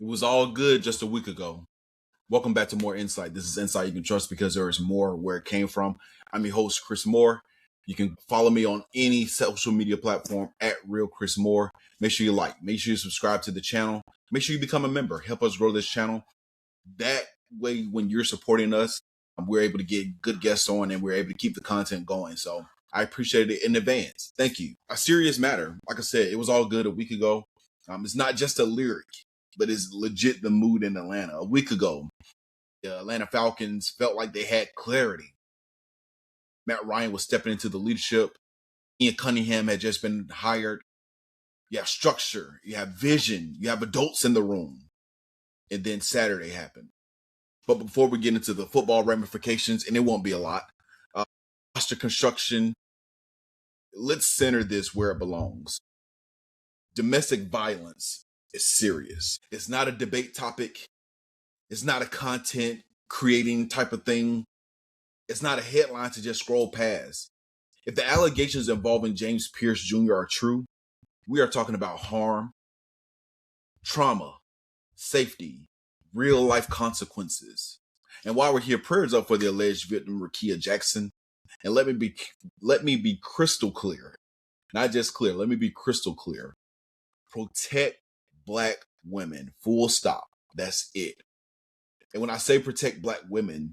It was all good just a week ago. Welcome back to More Insight. This is Insight you can trust because there is more where it came from. I'm your host, Chris Moore. You can follow me on any social media platform at Real Chris Moore. Make sure you like, make sure you subscribe to the channel. Make sure you become a member. Help us grow this channel. That way, when you're supporting us, we're able to get good guests on and we're able to keep the content going. So I appreciate it in advance. Thank you. A serious matter. Like I said, it was all good a week ago. It's not just a lyric, but it's legit the mood in Atlanta. A week ago, the Atlanta Falcons felt like they had clarity. Matt Ryan was stepping into the leadership. Ian Cunningham had just been hired. You have structure, you have vision, you have adults in the room. And then Saturday happened. But before we get into the football ramifications, and it won't be a lot, roster construction, let's center this where it belongs. Domestic violence is serious. It's not a debate topic. It's not a content creating type of thing. It's not a headline to just scroll past. If the allegations involving James Pearce Jr. are true, we are talking about harm, trauma, safety, real life consequences. And while we're here, prayers up for the alleged victim, Rakia Jackson. And let me be crystal clear. Not just clear, let me be crystal clear. Protect Black women. Full stop. That's it. And when I say protect Black women,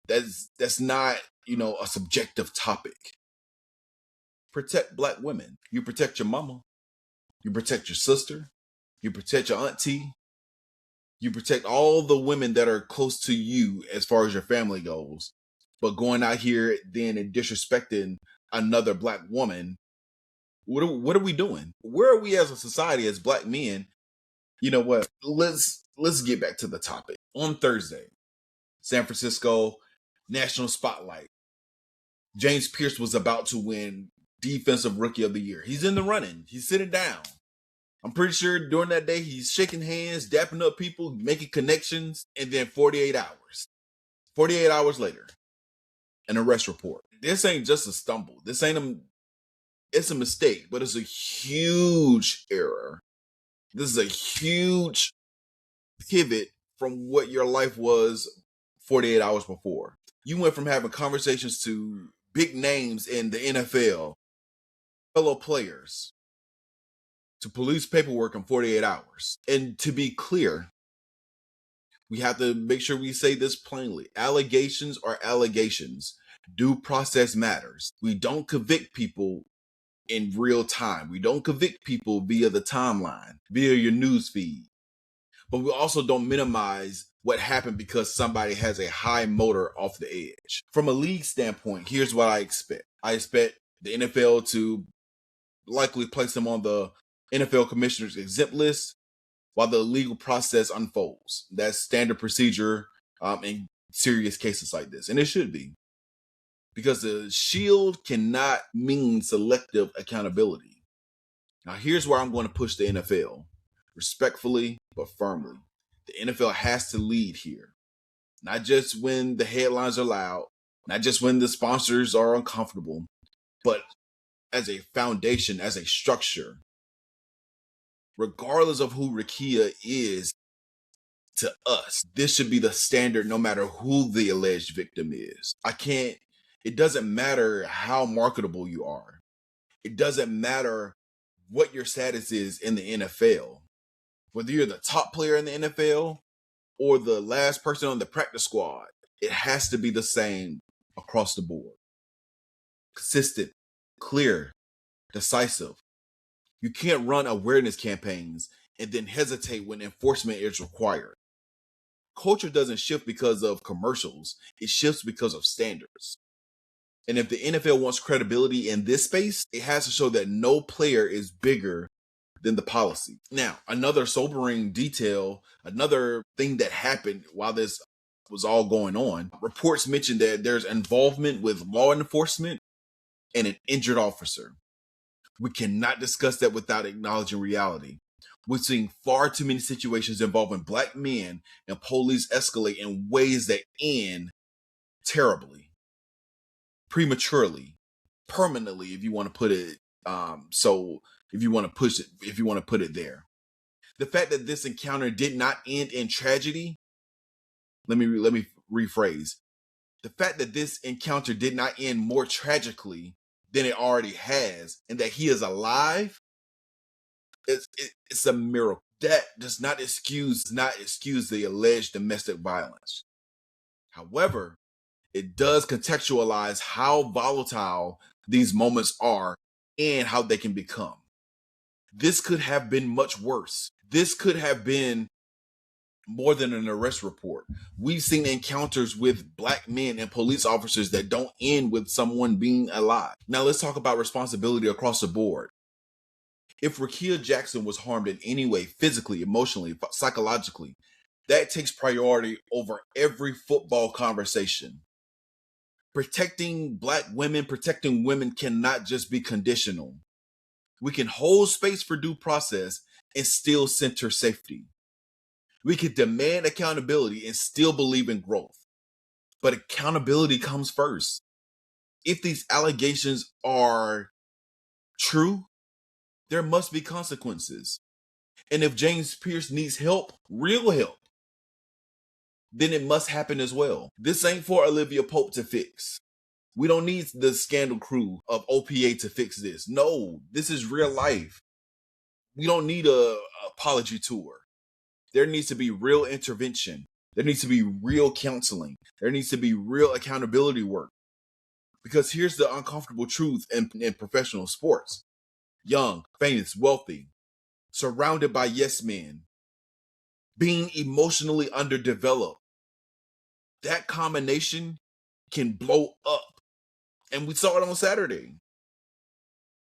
that's not, a subjective topic. Protect Black women. You protect your mama. You protect your sister. You protect your auntie. You protect all the women that are close to you as far as your family goes. But going out here then and disrespecting another Black woman, what are we doing? Where are we as a society, as Black men? You know what? Let's get back to the topic. On Thursday, San Francisco, national spotlight. James Pearce was about to win Defensive Rookie of the Year. He's in the running. He's sitting down. I'm pretty sure during that day, he's shaking hands, dapping up people, making connections, and then 48 hours later, an arrest report. This ain't just a stumble. It's a mistake, but it's a huge error. This is a huge pivot from what your life was 48 hours before. You went from having conversations to big names in the NFL, fellow players, to police paperwork in 48 hours. And to be clear, we have to make sure we say this plainly. Allegations are allegations. Due process matters. We don't convict people in real time. We don't convict people via the timeline, via your news feed. But we also don't minimize what happened because somebody has a high motor off the edge. From a league standpoint, here's what I expect. I expect the NFL to likely place them on the NFL commissioner's exempt list while the legal process unfolds. That's standard procedure in serious cases like this. And it should be. Because the shield cannot mean selective accountability. Now, here's where I'm going to push the NFL. Respectfully, but firmly. The NFL has to lead here. Not just when the headlines are loud, not just when the sponsors are uncomfortable, but as a foundation, as a structure. Regardless of who Rakia is to us, this should be the standard no matter who the alleged victim is. It doesn't matter how marketable you are. It doesn't matter what your status is in the NFL. Whether you're the top player in the NFL or the last person on the practice squad, it has to be the same across the board. Consistent, clear, decisive. You can't run awareness campaigns and then hesitate when enforcement is required. Culture doesn't shift because of commercials. It shifts because of standards. And if the NFL wants credibility in this space, it has to show that no player is bigger than the policy. Now, another sobering detail, another thing that happened while this was all going on, reports mentioned that there's involvement with law enforcement and an injured officer. We cannot discuss that without acknowledging reality. We're seeing far too many situations involving Black men and police escalate in ways that end terribly, prematurely, permanently, if you want to put it. If you want to put it there. The fact that this encounter did not end in tragedy, let me rephrase. The fact that this encounter did not end more tragically than it already has, and that he is alive, it's a miracle. That does not excuse the alleged domestic violence. However, it does contextualize how volatile these moments are and how they can become. This could have been much worse. This could have been more than an arrest report. We've seen encounters with black men and police officers that don't end with someone being alive. Now let's talk about responsibility across the board. If Rakia Jackson was harmed in any way, physically, emotionally, psychologically, that takes priority over every football conversation. Protecting black women, protecting women cannot just be conditional. We can hold space for due process and still center safety. We can demand accountability and still believe in growth. But accountability comes first. If these allegations are true, there must be consequences. And if James Pearce needs help, real help, then it must happen as well. This ain't for Olivia Pope to fix. We don't need the scandal crew of OPA to fix this. No, this is real life. We don't need a apology tour. There needs to be real intervention. There needs to be real counseling. There needs to be real accountability work. Because here's the uncomfortable truth in professional sports. Young, famous, wealthy, surrounded by yes men, being emotionally underdeveloped. That combination can blow up. And we saw it on Saturday.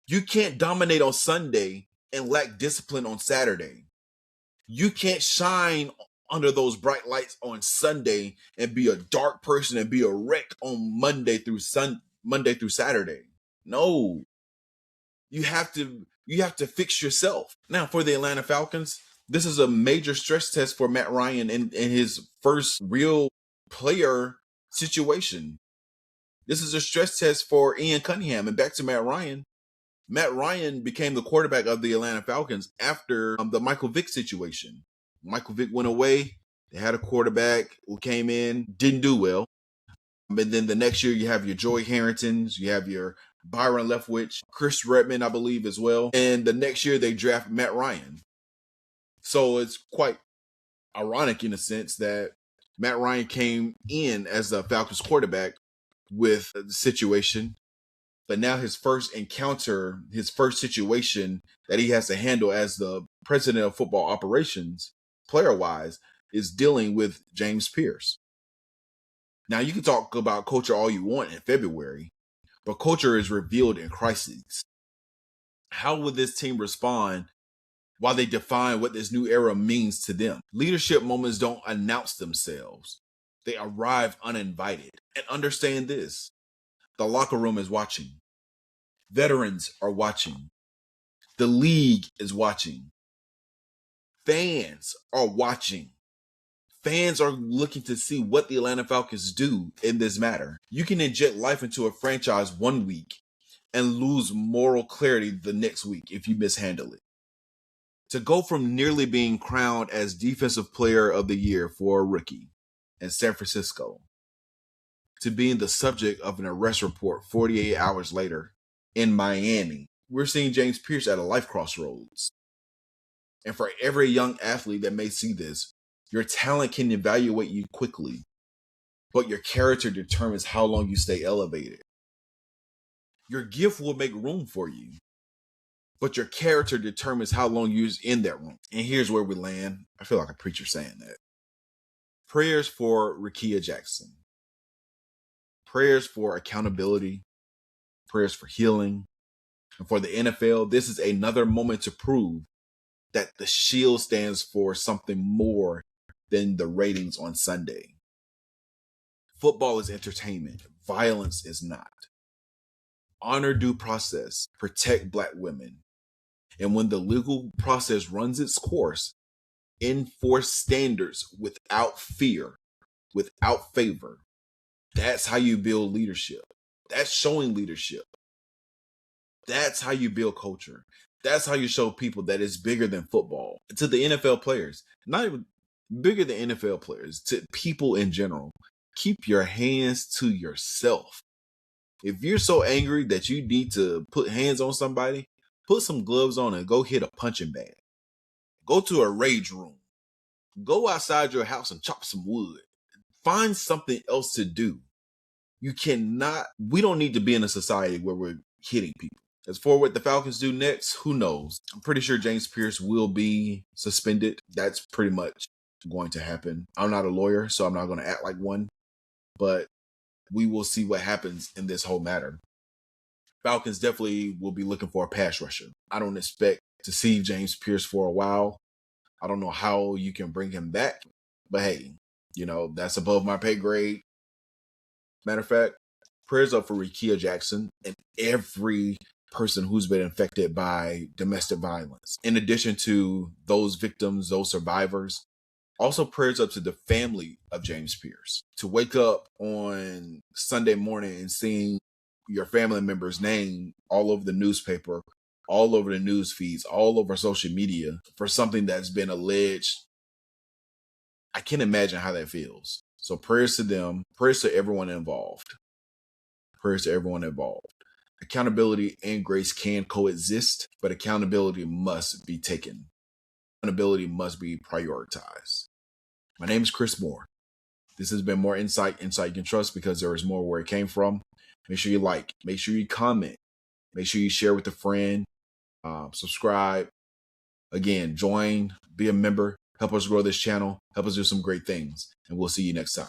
You can't dominate on Sunday and lack discipline on Saturday. You can't shine under those bright lights on Sunday and be a dark person and be a wreck on Monday through Saturday. No. You have to fix yourself. Now, for the Atlanta Falcons, this is a major stress test for Matt Ryan in his first real player situation. This is a stress test for Ian Cunningham. And back to Matt Ryan. Matt Ryan became the quarterback of the Atlanta Falcons after the Michael Vick situation. Michael Vick went away. They had a quarterback who came in, didn't do well. And then the next year you have your Joey Harringtons, you have your Byron Leftwich, Chris Redman, I believe, as well. And the next year they draft Matt Ryan. So it's quite ironic in a sense that Matt Ryan came in as the Falcons quarterback with the situation, but now his first encounter, his first situation that he has to handle as the president of football operations, player-wise, is dealing with James Pearce. Now, you can talk about culture all you want in February, but culture is revealed in crises. How will this team respond while they define what this new era means to them? Leadership moments don't announce themselves. They arrive uninvited. And understand this, the locker room is watching. Veterans are watching. The league is watching. Fans are watching. Fans are looking to see what the Atlanta Falcons do in this matter. You can inject life into a franchise one week and lose moral clarity the next week if you mishandle it. To go from nearly being crowned as Defensive Player of the Year for a rookie in San Francisco to being the subject of an arrest report 48 hours later in Miami, we're seeing James Pearce at a life crossroads. And for every young athlete that may see this, your talent can evaluate you quickly, but your character determines how long you stay elevated. Your gift will make room for you, but your character determines how long you're in that room. And here's where we land. I feel like a preacher saying that. Prayers for Rakia Jackson. Prayers for accountability. Prayers for healing. And for the NFL, this is another moment to prove that the shield stands for something more than the ratings on Sunday. Football is entertainment. Violence is not. Honor due process. Protect black women. And when the legal process runs its course, enforce standards without fear, without favor. That's how you build leadership. That's showing leadership. That's how you build culture. That's how you show people that it's bigger than football. To the NFL players, not even bigger than NFL players, to people in general. Keep your hands to yourself. If you're so angry that you need to put hands on somebody, put some gloves on and go hit a punching bag. Go to a rage room. Go outside your house and chop some wood. Find something else to do. We don't need to be in a society where we're hitting people. As for what the Falcons do next, who knows? I'm pretty sure James Pearce will be suspended. That's pretty much going to happen. I'm not a lawyer, so I'm not going to act like one, but we will see what happens in this whole matter. Falcons definitely will be looking for a pass rusher. I don't expect to see James Pearce for a while. I don't know how you can bring him back, but hey, that's above my pay grade. Matter of fact, prayers up for Rikia Jackson and every person who's been infected by domestic violence. In addition to those victims, those survivors, also prayers up to the family of James Pearce. To wake up on Sunday morning and seeing your family member's name all over the newspaper, all over the news feeds, all over social media for something that's been alleged, I can't imagine how that feels. So prayers to them, prayers to everyone involved. Prayers to everyone involved. Accountability and grace can coexist, but accountability must be taken. Accountability must be prioritized. My name is Chris Moore. This has been More Insight you can trust because there is more where it came from. Make sure you like, make sure you comment, make sure you share with a friend, subscribe. Again, join, be a member, help us grow this channel, help us do some great things, and we'll see you next time.